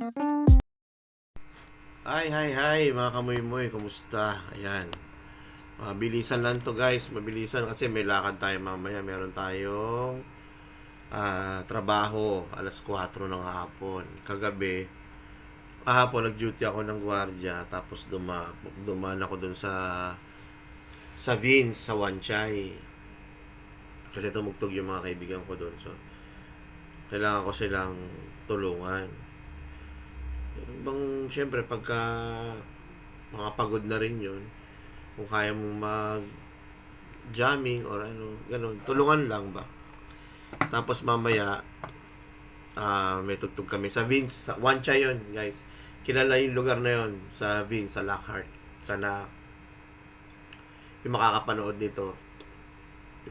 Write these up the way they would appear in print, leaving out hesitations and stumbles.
Hi mga kamoy-moy, kumusta? Ayan. Mabilisan lang to guys, mabilisan kasi may lakad tayo mamaya. Meron tayong trabaho alas 4 ng hapon. Kahapon nag-duty ako ng gwardiya, tapos dumaan ako dun sa Vince, sa Wanchay. Kasi tumugtog yung mga kaibigan ko dun. So, kailangan ko silang tulungan. Siyempre, pagka makapagod na rin yun, kung kaya mong mag-jamming or ano, ganun, tulungan lang ba. Tapos mamaya, may tugtog kami sa Vince, sa Wancha yun, guys. Kilala yung lugar na yun, sa Vince, sa Lockhart. Sana, yung makakapanood nito,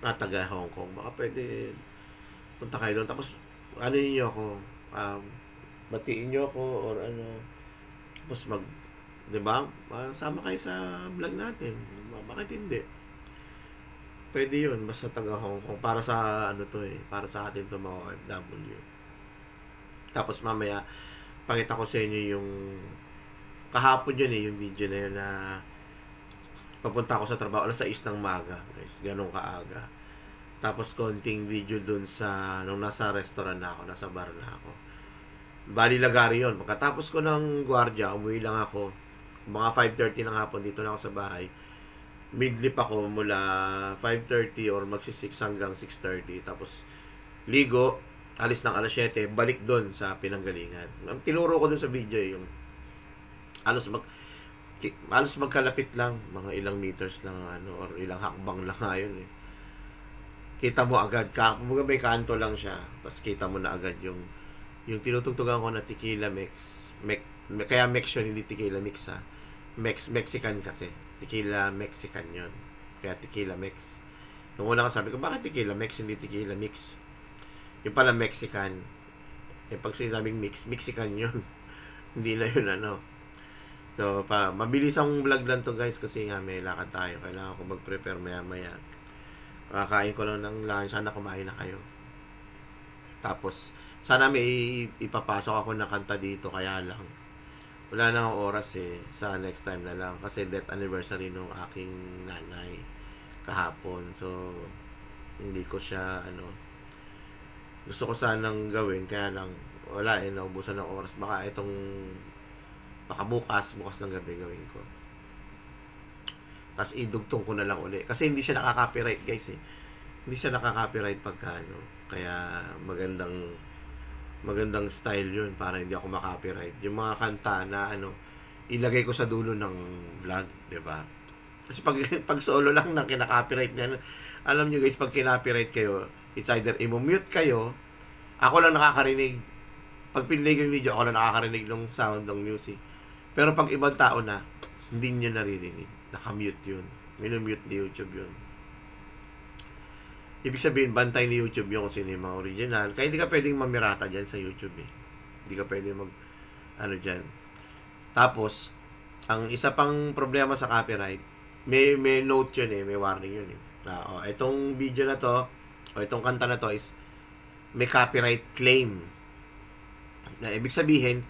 taga Hong Kong, baka pwede punta kayo doon. Tapos, ano niyo ako, batiin niyo ako, or ano, tapos di ba? Sama kayo sa vlog natin. Bakit hindi? Pwede yun, basta taga Hong Kong. Para sa ano to para sa atin to mga OFW. Tapos mamaya, pakita ko sa inyo yung kahapon yun yung video na yun na papunta ako sa trabaho alas 6 ng maga, guys. Ganun kaaga. Tapos konting video dun sa nung nasa restaurant na ako, nasa bar na ako. Bali lagari yun. Pagkatapos ko ng gwardiya, umuwi lang ako. Mga 5:30 ng hapon, dito na ako sa bahay. Midlip ako mula 5:30 or magsi-6 hanggang 6:30. Tapos, ligo, alis ng alas 7, balik doon sa pinanggalingan. Tinuro ko doon sa video yung halos magkalapit lang, mga ilang meters lang or ilang hakbang lang ngayon Kita mo agad, may kanto lang siya. Tapos kita mo na agad yung tinutugtugan ko na tequila mix. Kaya mix yun, hindi tequila mix Mexican kasi. Tequila Mexican yun. Kaya tequila mix. Nung una ka sabi ko, bakit tequila mix, hindi tequila mix? Yung pala Mexican. Pag sinabing mix, Mexican yun. Hindi na yun So, mabilis ang vlog lang to guys kasi nga may lakad tayo. Kailangan ko mag-prepare maya-maya. Kakain ko lang ng lunch. Sana kumain na kayo. Tapos, sana may ipapasok ako na kanta dito. Kaya lang, wala na akong oras sa next time na lang. Kasi death anniversary nung aking nanay kahapon. So, hindi ko siya, gusto ko sanang gawin. Kaya lang, wala naubusan ng oras. Baka bukas ng gabi gawin ko. Tapos idugtong ko na lang uli. Kasi hindi siya nakaka-copyright guys Hindi siya nakaka-copyright pagka Kaya magandang style yun para hindi ako makopyright. Yung mga kanta na ilagay ko sa dulo ng vlog, 'di ba? Kasi pag solo lang na kinaka-copyright niyan, alam niyo guys, pag kinopyright kayo, it's either i-mute kayo, ako lang nakakarinig. Pag pinlay ko yung video, ako lang nakakarinig ng sound ng music. Pero pag ibang tao na, hindi niyo naririnig. Naka-mute yun. Minumute ni YouTube yun. Ibig sabihin, bantay ni YouTube yung sino yung mga original. Kaya hindi ka pwedeng mamirata dyan sa YouTube Hindi ka pwedeng dyan. Tapos, ang isa pang problema sa copyright, may note yun may warning yun itong video na to, o itong kanta na to is may copyright claim. Na ibig sabihin,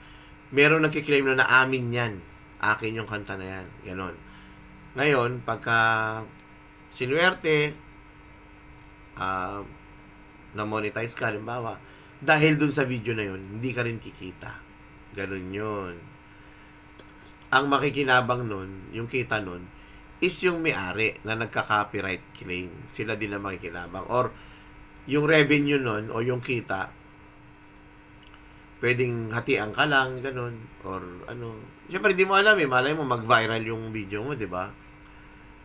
meron nagkiklaim na amin yan. Akin yung kanta na yan. Ganon. Ngayon, pagka sinuwerte, na-monetize ka, halimbawa, dahil dun sa video na yun, hindi ka rin kikita. Ganon yun. Ang makikinabang nun, yung kita nun, is yung may-ari na nagka-copyright claim. Sila din na makikinabang. Or, yung revenue nun, o yung kita, pwedeng hatian ka lang, ganun. Or siyempre, hindi mo alam malay mo mag-viral yung video mo, di ba?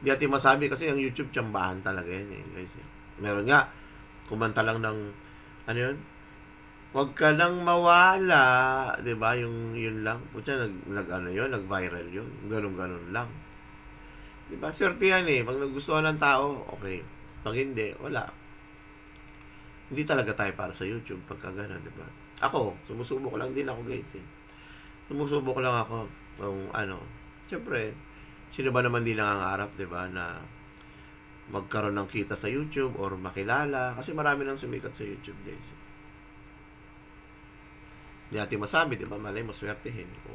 Hindi natin masabi kasi ang YouTube tsambahan talaga yan guys Meron nga, kumanta lang ng, yun? Huwag ka nang mawala, di ba? Yun lang. Putya, nag-viral yun. Ganun lang. Di ba? Swerte yan Pag nagustuhan ng tao, okay. Pag hindi, wala. Hindi talaga tayo para sa YouTube pagka gano'n, di ba? Ako, sumusubok lang din ako guys Sumusubok lang ako kung siyempre, sino ba naman din nangangarap, di ba, na magkaroon ng kita sa YouTube or makilala. Kasi marami nang sumikat sa YouTube guys Hindi natin masabi, di ba? Malay mo, swertehin. O,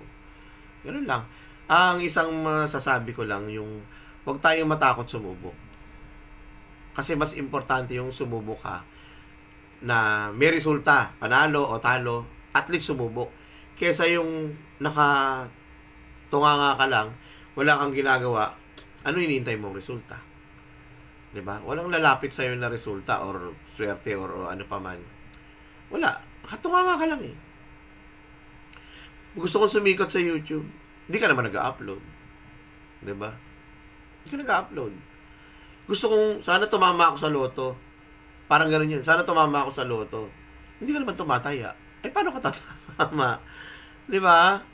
ganun lang. Ang isang masasabi ko lang, yung huwag tayong matakot sumubok. Kasi mas importante yung sumubok ka na may resulta, panalo o talo, at least sumubok. Kesa yung nakatunganga ka lang, wala kang ginagawa, ano hinihintay mong resulta? 'Di ba? Walang lalapit sa iyo na resulta or swerte or ano pa man. Wala. Nakatunganga ka lang eh. Gusto kong sumikat sa YouTube. Hindi ka naman nag-upload. 'Di ba? Hindi ka nag-upload. Gusto kong sana tumama ako sa loto. Parang gano'n yun. Sana tumama ako sa loto. Hindi ka naman tumataya. Eh, paano ka tatama? Di ba?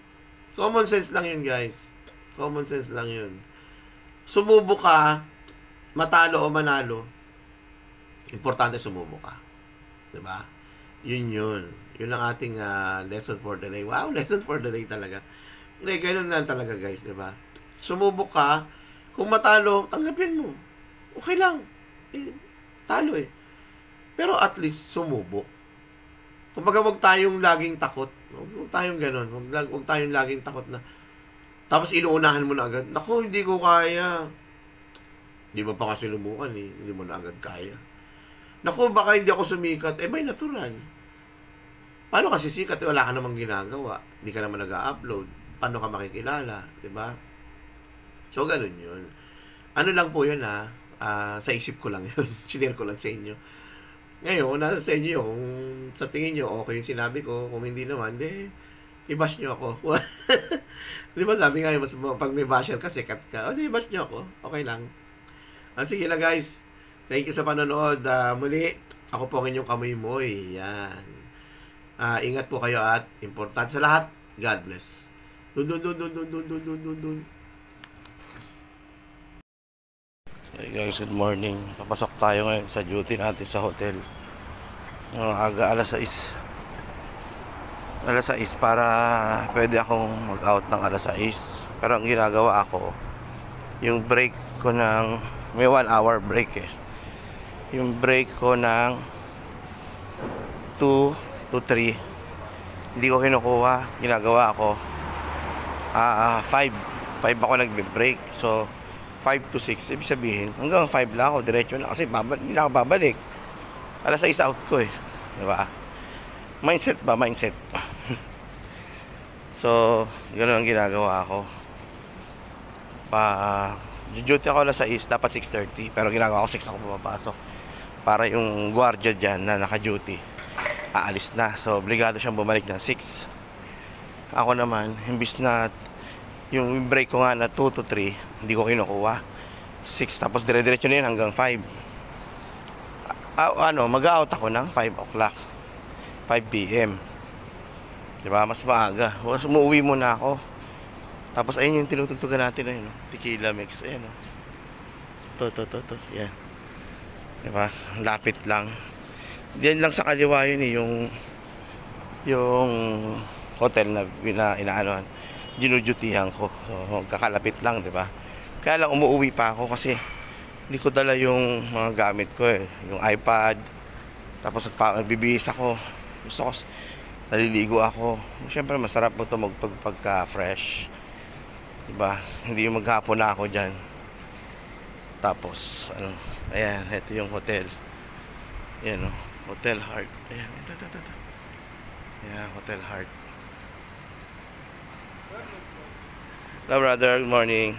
Common sense lang yun, guys. Common sense lang yun. Sumubok ka, matalo o manalo, importante sumubok ka. Di ba? Yun yun. Yun ang ating lesson for the day. Wow, lesson for the day talaga. Hindi, ganun lang talaga, guys. Di ba? Sumubok ka, kung matalo, tanggapin mo. Okay lang. Eh, talo eh. Pero at least, sumubok. Kumbaga, huwag tayong laging takot. Huwag tayong ganun. Huwag tayong laging takot na. Tapos, inuunahan mo na agad. Naku, hindi ko kaya. Di ba pa kasi lumukan eh. Hindi mo na agad kaya. Naku, baka hindi ako sumikat. Eh, may natural. Paano kasi sikat? Eh, wala ka namang ginagawa. Hindi ka naman nag-upload. Paano ka makikilala? Di ba? So, ganun yun. Ano lang po yun sa isip ko lang yun. Sinare ko lang sa inyo. Ngayon, nasa sa inyo yung sa tingin nyo, okay yung sinabi ko. Kung hindi naman, i-bash nyo ako. Di ba sabi nga, mas pag may basher ka, sikat ka. I-bash nyo ako. Okay lang. Sige na guys. Thank you sa panonood. Muli, ako po ang inyong Kamoy Moy. Yan. Ingat po kayo at importante sa lahat, God bless. Dun. Hey guys, good morning. Papasok tayo ngayon sa duty natin sa hotel. Aga alas 6 para pwede akong mag-out ng alas 6. Pero ang ginagawa ako, yung break ko ng may 1 hour break eh. Yung break ko ng 2 to 3 hindi ko kinukuha. Ginagawa ako 5 ako nagbe-break. So 5 to 6, ibig sabihin, hanggang 5 lang ako, diretso na. Kasi hindi na ako babalik. Alas 6 out ko eh. Diba? Mindset ba? Mindset. So, ganoon ang ginagawa ko. Duty ako alas 6, dapat 6:30. Pero ginagawa ko 6 ako pumapasok. Para yung guardia dyan na naka-duty, aalis na. So, obligado siyang bumalik ng 6. Ako naman, imbis na yung break ko nga na 2 to 3, hindi ko kinukuha 6, tapos dire-diretso na yun hanggang 5. Mag-out ako ng 5 o'clock 5 p.m. Diba? Mas maaga. Umuwi muna ako. Tapos ayun yung tinutugtugan natin, ayun, tequila mix. Ayun, to. Yan. Diba? Lapit lang. Diyan lang sa kaliwa yun eh, yung hotel na inaanoan, dinudutihan ko. So, kakalapit lang, di ba? Kaya lang umuwi pa ako kasi hindi ko dala yung mga gamit ko eh. Yung iPad. Tapos nagbibihis ako. Gusto ko, naliligo ako. Siyempre masarap mo ito pagka-fresh. Di ba? Hindi yung maghapon na ako dyan. Tapos, ayan, ito yung hotel. Ayan, Hotel Heart. Ayan, ito. Ayan, Hotel Heart. Hello brother, good morning.